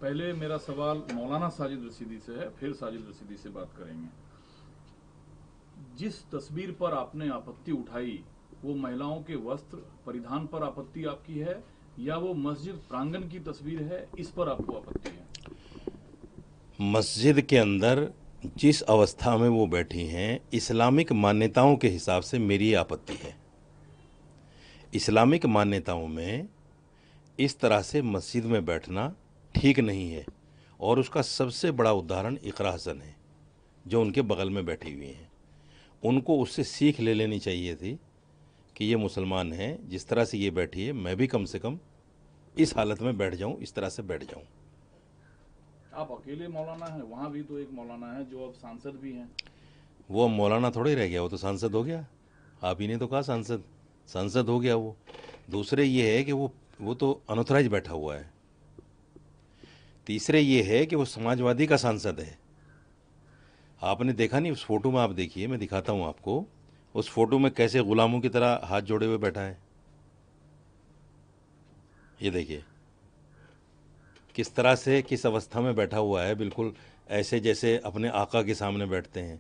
पहले मेरा सवाल मौलाना साजिद रशीदी से है, फिर साजिद रशीदी से बात करेंगे। जिस तस्वीर पर आपने आपत्ति उठाई वो महिलाओं के वस्त्र परिधान पर आपत्ति आपकी है या वो मस्जिद प्रांगण की तस्वीर है, इस पर आपको आपत्ति है? मस्जिद के अंदर जिस अवस्था में वो बैठी हैं, इस्लामिक मान्यताओं के हिसाब से मेरी आपत्ति है। इस्लामिक मान्यताओं में इस तरह से मस्जिद में बैठना ठीक नहीं है, और उसका सबसे बड़ा उदाहरण इकरा हसन है जो उनके बगल में बैठी हुई हैं। उनको उससे सीख ले लेनी चाहिए थी कि ये मुसलमान हैं, जिस तरह से ये बैठी है मैं भी कम से कम इस हालत में बैठ जाऊं, इस तरह से बैठ जाऊं। आप अकेले मौलाना हैं, वहां भी तो एक मौलाना है जो अब सांसद भी हैं। वो अब मौलाना थोड़े रह गया, वो तो सांसद हो गया। आप ही ने तो कहा सांसद, सांसद हो गया वो। दूसरे ये है कि वो तो अनऑथराइज बैठा हुआ है। तीसरे ये है कि वो समाजवादी का सांसद है। आपने देखा नहीं उस फोटो में? आप देखिए, मैं दिखाता हूँ आपको। उस फोटो में कैसे गुलामों की तरह हाथ जोड़े हुए बैठा है। ये देखिए किस तरह से, किस अवस्था में बैठा हुआ है, बिल्कुल ऐसे जैसे अपने आका के सामने बैठते हैं।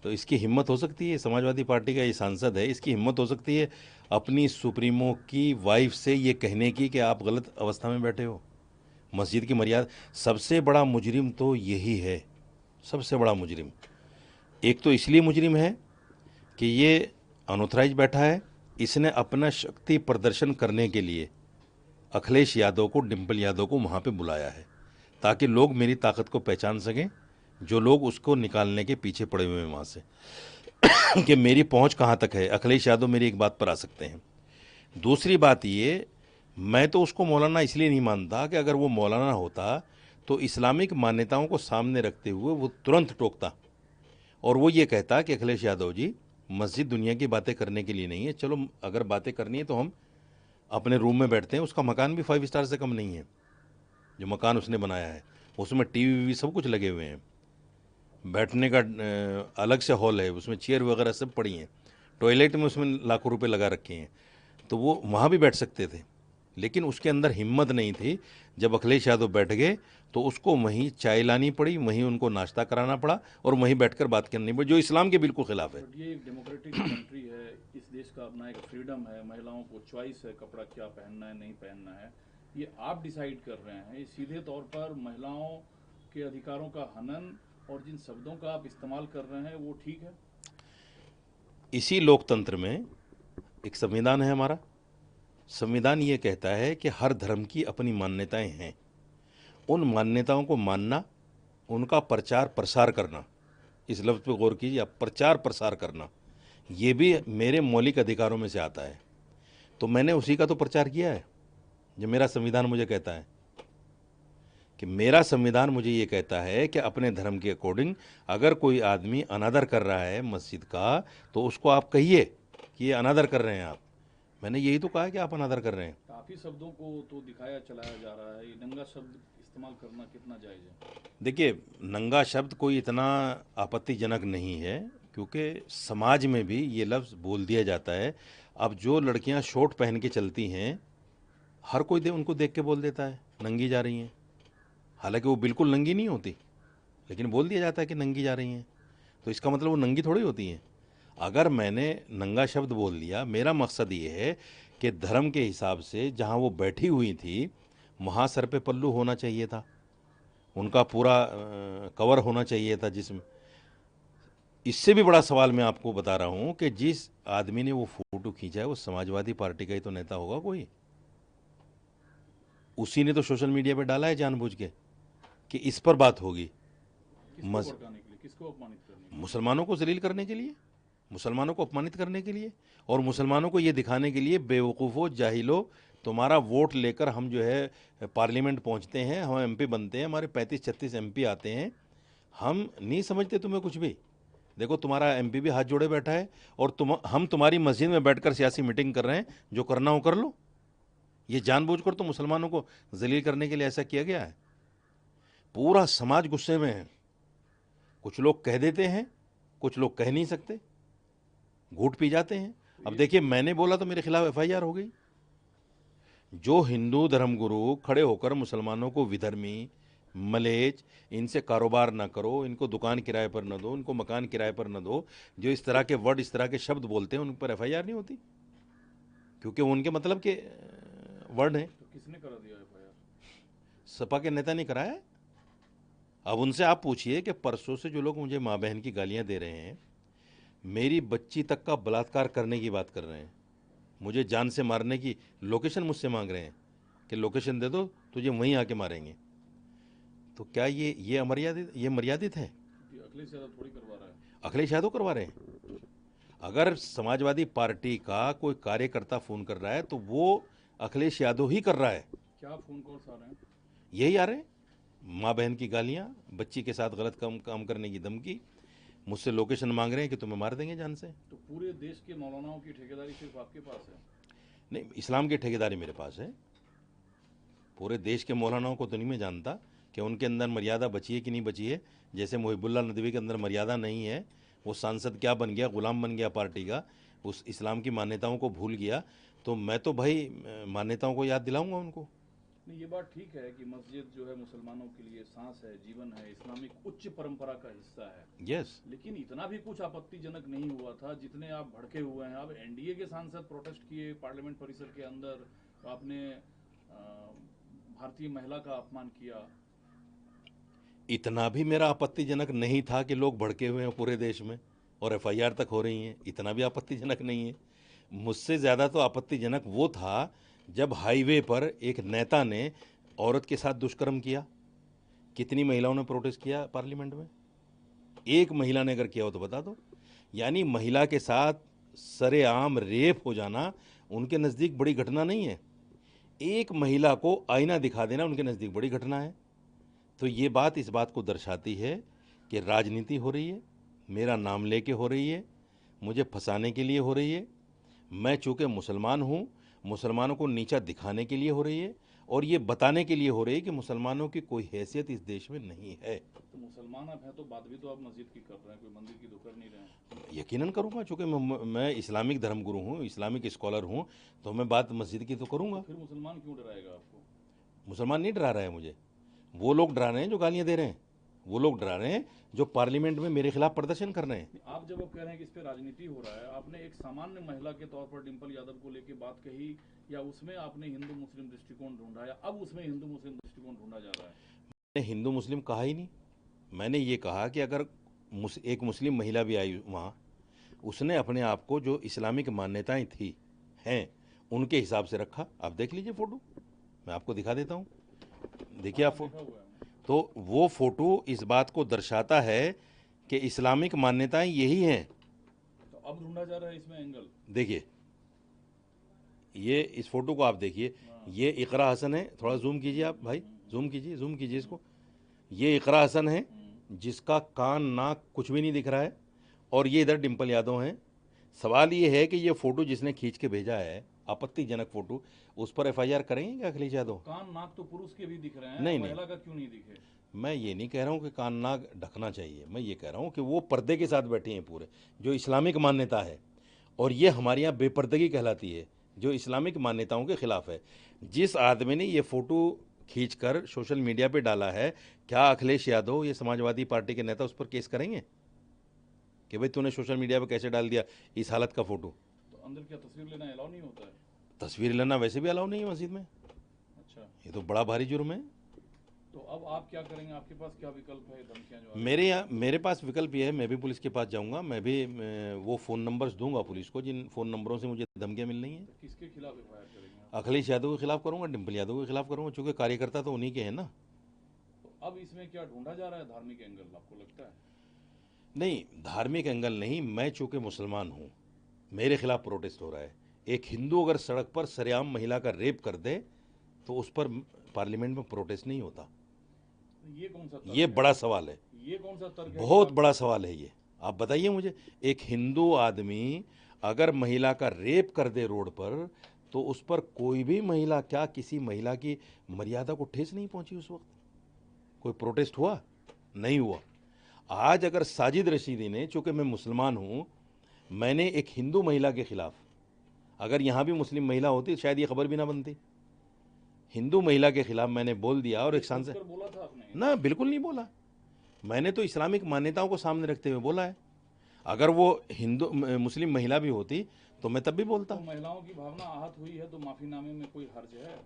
तो इसकी हिम्मत हो सकती है, समाजवादी पार्टी का ये सांसद है, इसकी हिम्मत हो सकती है अपनी सुप्रीमो की वाइफ से ये कहने की कि आप गलत अवस्था में बैठे हो। मस्जिद की मर्यादा। सबसे बड़ा मुजरिम तो यही है, सबसे बड़ा मुजरिम। एक तो इसलिए मुजरिम है कि ये अनऑथराइज बैठा है। इसने अपना शक्ति प्रदर्शन करने के लिए अखिलेश यादव को, डिम्पल यादव को वहाँ पे बुलाया है ताकि लोग मेरी ताकत को पहचान सकें, जो लोग उसको निकालने के पीछे पड़े हुए हैं वहाँ से कि मेरी पहुँच कहाँ तक है। अखिलेश यादव मेरी एक बात पर आ सकते हैं। दूसरी बात ये, मैं तो उसको मौलाना इसलिए नहीं मानता कि अगर वो मौलाना होता तो इस्लामिक मान्यताओं को सामने रखते हुए वो तुरंत टोकता और वो ये कहता कि अखिलेश यादव जी, मस्जिद दुनिया की बातें करने के लिए नहीं है। चलो अगर बातें करनी है तो हम अपने रूम में बैठते हैं। उसका मकान भी 5 स्टार से कम नहीं है जो मकान उसने बनाया है। उसमें टीवी वीवी सब कुछ लगे हुए हैं, बैठने का अलग से हॉल है, उसमें चेयर वगैरह सब पड़ी हैं, टॉयलेट में उसमें लाखों रुपए लगा रखे हैं, तो वो वहाँ भी बैठ सकते थे। लेकिन उसके अंदर हिम्मत नहीं थी। जब अखिलेश यादव बैठ गए तो उसको वहीं चाय लानी पड़ी, वहीं उनको नाश्ता कराना पड़ा और वहीं बैठकर बात करनी पड़ी, जो इस्लाम के बिल्कुल खिलाफ है। बट ये एक डेमोक्रेटिक कंट्री है, इस देश का अपना एक फ्रीडम है, महिलाओं को चॉइस है कपड़ा क्या पहनना है नहीं पहनना है। ये आप डिसाइड कर रहे हैं, ये सीधे तौर पर महिलाओं के अधिकारों का हनन, और जिन शब्दों का आप इस्तेमाल कर रहे हैं वो ठीक है? इसी लोकतंत्र में एक संविधान है हमारा। संविधान ये कहता है कि हर धर्म की अपनी मान्यताएं हैं। उन मान्यताओं को मानना, उनका प्रचार प्रसार करना, इस लफ्ज़ पे गौर कीजिए आप, प्रचार प्रसार करना, ये भी मेरे मौलिक अधिकारों में से आता है। तो मैंने उसी का तो प्रचार किया है जो मेरा संविधान मुझे कहता है। कि मेरा संविधान मुझे ये कहता है कि अपने धर्म के अकॉर्डिंग अगर कोई आदमी अनादर कर रहा है मस्जिद का, तो उसको आप कहिए कि ये अनादर कर रहे हैं आप। मैंने यही तो कहा है कि आप अनादर कर रहे हैं। काफी शब्दों को तो दिखाया चलाया जा रहा है, ये नंगा शब्द इस्तेमाल करना कितना जायज है? देखिए, नंगा शब्द कोई इतना आपत्तिजनक नहीं है, क्योंकि समाज में भी ये लफ्ज़ बोल दिया जाता है। अब जो लड़कियां शॉर्ट पहन के चलती हैं, हर कोई उनको देख के बोल देता है नंगी जा रही हैं, हालांकि वो बिल्कुल नंगी नहीं होती, लेकिन बोल दिया जाता है कि नंगी जा रही हैं। तो इसका मतलब वो नंगी थोड़ी होती हैं। अगर मैंने नंगा शब्द बोल दिया, मेरा मकसद ये है कि धर्म के हिसाब से जहाँ वो बैठी हुई थी वहाँ सर पे पल्लू होना चाहिए था, उनका पूरा कवर होना चाहिए था जिसमें। इससे भी बड़ा सवाल मैं आपको बता रहा हूँ कि जिस आदमी ने वो फोटो खींचा है वो समाजवादी पार्टी का ही तो नेता होगा कोई। उसी ने तो सोशल मीडिया पे डाला है जानबूझ के कि इस पर बात होगी। किसको भड़काने के लिए, किसको अपमानित करने के लिए? मुसलमानों को जलील करने के लिए, मुसलमानों को अपमानित करने के लिए, और मुसलमानों को ये दिखाने के लिए, बेवकूफ़ो जाहिलो, तुम्हारा वोट लेकर हम जो है पार्लियामेंट पहुंचते हैं, हम एमपी बनते हैं, हमारे 35-36 एमपी आते हैं, हम नहीं समझते तुम्हें कुछ भी। देखो तुम्हारा एमपी भी हाथ जोड़े बैठा है और हम तुम्हारी मस्जिद में बैठकर सियासी मीटिंग कर रहे हैं, जो करना हो कर लो। ये जानबूझकर तो मुसलमानों को जलील करने के लिए ऐसा किया गया है। पूरा समाज गुस्से में है। कुछ लोग कह देते हैं, कुछ लोग कह नहीं सकते, घूट पी जाते हैं। अब देखिए, मैंने बोला तो मेरे खिलाफ एफआईआर हो गई। जो हिंदू धर्मगुरु खड़े होकर मुसलमानों को विधर्मी, मलेच, इनसे कारोबार ना करो, इनको दुकान किराए पर न दो, इनको मकान किराए पर न दो, जो इस तरह के वर्ड, इस तरह के शब्द बोलते हैं, उन पर एफआईआर नहीं होती, क्योंकि वो उनके मतलब के वर्ड हैं। तो किसने करा दिया एफआईआर? सपा के नेता ने कराया है। अब उनसे आप पूछिए कि परसों से जो लोग मुझे माँ बहन की गालियां दे रहे हैं, मेरी बच्ची तक का बलात्कार करने की बात कर रहे हैं, मुझे जान से मारने की लोकेशन मुझसे मांग रहे हैं कि लोकेशन दे दो, तुझे वहीं आके मारेंगे, तो क्या ये मर्यादित है? कि अखिलेश यादव थोड़ी करवा रहा है। अखिलेश यादव करवा रहे हैं। अगर समाजवादी पार्टी का कोई कार्यकर्ता फोन कर रहा है तो वो अखिलेश यादव ही कर रहा है। क्या फोन कॉल्स आ रहे हैं? यही आ रहे हैं, माँ बहन की गालियाँ, बच्ची के साथ गलत काम करने की धमकी, मुझसे लोकेशन मांग रहे हैं कि तुम्हें मार देंगे जान से। तो पूरे देश के मौलानाओं की ठेकेदारी सिर्फ आपके पास है? नहीं, इस्लाम की ठेकेदारी मेरे पास है। पूरे देश के मौलानाओं को तो नहीं मैं जानता कि उनके अंदर मर्यादा बची है कि नहीं बची है। जैसे मुहिबुल्लाह नदवी के अंदर मर्यादा नहीं है, वो सांसद क्या बन गया, गुलाम बन गया पार्टी का, उस इस्लाम की मान्यताओं को भूल गया, तो मैं तो भाई मान्यताओं को याद दिलाऊंगा उनको। नहीं, ये बात ठीक है कि मस्जिद जो है मुसलमानों के लिए सांस है, जीवन है, इस्लामिक उच्च परंपरा का हिस्सा है। यस। लेकिन इतना भी कुछ आपत्तिजनक नहीं हुआ था जितने आप भड़के हुए हैं। अब एनडीए के सांसद प्रोटेस्ट किए पार्लियामेंट परिसर के अंदर, तो आपने भारतीय महिला का अपमान किया। इतना भी मेरा आपत्तिजनक नहीं था कि लोग भड़के हुए हैं पूरे देश में और एफआईआर तक हो रही हैं, इतना भी आपत्तिजनक नहीं है। मुझसे ज़्यादा तो आपत्तिजनक वो था जब हाईवे पर एक नेता ने औरत के साथ दुष्कर्म किया। कितनी महिलाओं ने प्रोटेस्ट किया पार्लियामेंट में? एक महिला ने अगर किया हो तो बता दो। यानी महिला के साथ सरेआम रेप हो जाना उनके नज़दीक बड़ी घटना नहीं है, एक महिला को आईना दिखा देना उनके नज़दीक बड़ी घटना है। तो ये बात इस बात को दर्शाती है कि राजनीति हो रही है, मेरा नाम लेके हो रही है, मुझे फंसाने के लिए हो रही है। मैं चूँकि मुसलमान हूँ, मुसलमानों को नीचा दिखाने के लिए हो रही है और ये बताने के लिए हो रही है कि मुसलमानों की कोई हैसियत इस देश में नहीं है। तो मुसलमान आप हैं तो बात भी तो आप मस्जिद की कर रहे हैं, कोई मंदिर की तो कर नहीं रहे हैं। यकीनन करूँगा, चूँकि मैं इस्लामिक धर्मगुरु हूँ, इस्लामिक स्कॉलर हूँ, तो मैं बात मस्जिद की तो करूँगा। फिर मुसलमान क्यों डराएगा आपको? मुसलमान नहीं डरा रहा है मुझे, वो लोग डरा रहे हैं जो गालियाँ दे रहे हैं, वो लोग डरा रहे हैं जो पार्लियामेंट में मेरे खिलाफ प्रदर्शन कर रहे हैं। आप जब आप कह रहे हैं कि इस पे राजनीति हो रहा है, आपने एक सामान्य महिला के तौर पर डिंपल यादव को लेकर बात कही, या उसमें आपने हिंदू मुस्लिम दृष्टिकोण ढूंढा, या अब उसमें हिंदू मुस्लिम दृष्टिकोण ढूंढा जा रहा है? मैंने हिंदू मुस्लिम कहा ही नहीं, मैंने ये कहा कि अगर एक मुस्लिम महिला भी आई वहाँ, उसने अपने आप को जो इस्लामिक मान्यताएं थी हैं उनके हिसाब से रखा। आप देख लीजिए फ़ोटो, मैं आपको दिखा देता हूँ, देखिए आप। देखा हुआ है। तो वो फ़ोटो इस बात को दर्शाता है कि इस्लामिक मान्यताएं यही हैं। तो अब ढूंढा जा रहा है इसमें एंगल। देखिए, ये इस फोटो को आप देखिए, ये इकरा हसन है, थोड़ा जूम कीजिए आप भाई, जूम कीजिए इसको। ये इकरा हसन है जिसका कान नाक कुछ भी नहीं दिख रहा है, और ये इधर डिंपल यादव हैं। सवाल ये है कि ये फ़ोटो जिसने खींच के भेजा है, आपत्तिजनक फ़ोटो, उस पर एफआईआर करेंगे क्या अखिलेश यादव? कान नाक तो पुरुष के भी दिख रहे हैं, नहीं, महिला का क्यों नहीं दिखे? मैं ये नहीं कह रहा हूँ कि कान नाक ढकना चाहिए, मैं ये कह रहा हूँ कि वो पर्दे के साथ बैठी हैं पूरे, जो इस्लामिक मान्यता है, और ये हमारे यहाँ बेपर्दगी कहलाती है, जो इस्लामिक मान्यताओं के खिलाफ है। जिस आदमी ने ये फ़ोटो खींचकर सोशल मीडिया पे डाला है, क्या अखिलेश यादव, ये समाजवादी पार्टी के नेता, उस पर केस करेंगे कि भाई तूने सोशल मीडिया पे कैसे डाल दिया इस हालत का फ़ोटो? तो अंदर क्या तस्वीर लेना अलाउ नहीं होता है? तस्वीर लेना वैसे भी अलाउ नहीं है मस्जिद में। अच्छा, ये तो बड़ा भारी जुर्म है। तो अब आप क्या करेंगे? आपके पास क्या विकल्प है? धमकियां जो मेरे पास विकल्प ये है, मैं भी पुलिस के पास जाऊंगा, मैं भी वो फ़ोन नंबर्स दूंगा पुलिस को जिन फ़ोन नंबरों से मुझे धमकियां मिल रही हैं। किसके खिलाफ एफआईआर करेंगे आप? अखिलेश यादव के खिलाफ करूंगा, डिंपल यादव के खिलाफ करूंगा, चूंकि कार्यकर्ता तो उन्हीं के हैं ना। तो अब इसमें क्या ढूंढा जा रहा है? धार्मिक एंगल आपको लगता है? नहीं, धार्मिक एंगल नहीं, मैं चूंकि मुसलमान हूँ, मेरे खिलाफ प्रोटेस्ट हो रहा है। एक हिंदू अगर सड़क पर सरेआम महिला का रेप कर दे तो उस पर पार्लियामेंट में प्रोटेस्ट नहीं होता। ये कौन सा तर्क ये है? बड़ा सवाल है, ये कौन सा तर्क है? बहुत बड़ा सवाल है ये। आप बताइए मुझे, एक हिंदू आदमी अगर महिला का रेप कर दे रोड पर, तो उस पर कोई भी महिला, क्या किसी महिला की मर्यादा को ठेस नहीं पहुंची उस वक्त? कोई प्रोटेस्ट हुआ? नहीं हुआ। आज अगर साजिद रशीदी ने, चूंकि मैं मुसलमान हूं, मैंने एक हिंदू महिला के खिलाफ, अगर यहां भी मुस्लिम महिला होती शायद ये खबर भी ना बनती, हिंदू महिला के खिलाफ मैंने बोल दिया और एक सांसद कर बोला था आपने? ना, बिल्कुल नहीं बोला। मैंने तो इस्लामिक मान्यताओं को सामने रखते हुए बोला है। अगर वो हिंदू मुस्लिम महिला भी होती तो मैं तब भी बोलता। तो महिलाओं की भावना आहत हुई है तो माफीनामे में कोई हर्ज है?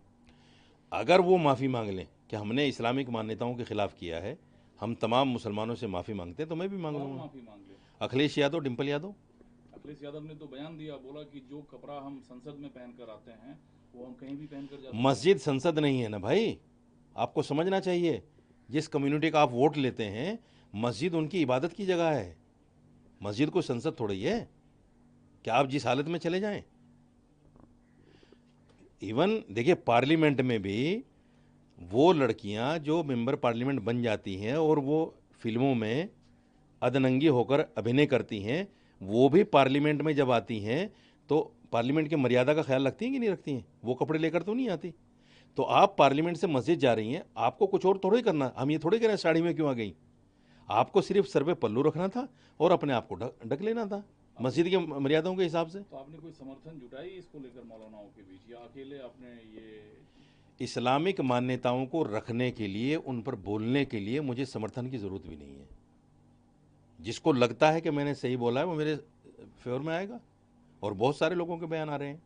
अगर वो माफ़ी मांग लें कि हमने इस्लामिक मान्यताओं के खिलाफ किया है, हम तमाम मुसलमानों से माफ़ी मांगते हैं, तो मैं भी मांग कौन लूँगा। माफी मांग ले? अखिलेश यादव, डिम्पल यादव। अखिलेश यादव ने तो बयान दिया, बोला कि जो कपड़ा हम संसद में पहन कर आते हैं वो हम कहीं भी पहन कर जा सकते हैं। मस्जिद संसद नहीं है ना भाई, आपको समझना चाहिए। जिस कम्युनिटी का आप वोट लेते हैं, मस्जिद उनकी इबादत की जगह है। मस्जिद को संसद थोड़ी है कि आप जिस हालत में चले जाएं। इवन देखिए, पार्लियामेंट में भी वो लड़कियां जो मेंबर पार्लियामेंट बन जाती हैं और वो फिल्मों में अधनंगी होकर अभिनय करती हैं, वो भी पार्लियामेंट में जब आती हैं तो पार्लियामेंट की मर्यादा का ख्याल रखती हैं कि नहीं रखती हैं? वो कपड़े लेकर तो नहीं आती। तो आप पार्लियामेंट से मस्जिद जा रही हैं, आपको कुछ और थोड़ी करना। हम ये थोड़ी कह रहे हैं साड़ी में क्यों आ गई। आपको सिर्फ सर पे पल्लू रखना था और अपने आप को ढक लेना था मस्जिद की मर्यादाओं के हिसाब से। तो आपने कोई समर्थन जुटाई इसको लेकर मौलानाओं के बीच, या अकेले आपने ये? इस्लामिक मान्यताओं को रखने के लिए, उन पर बोलने के लिए मुझे समर्थन की ज़रूरत भी नहीं है। जिसको लगता है कि मैंने सही बोला है वो मेरे फेवर में आएगा, और बहुत सारे लोगों के बयान आ रहे हैं।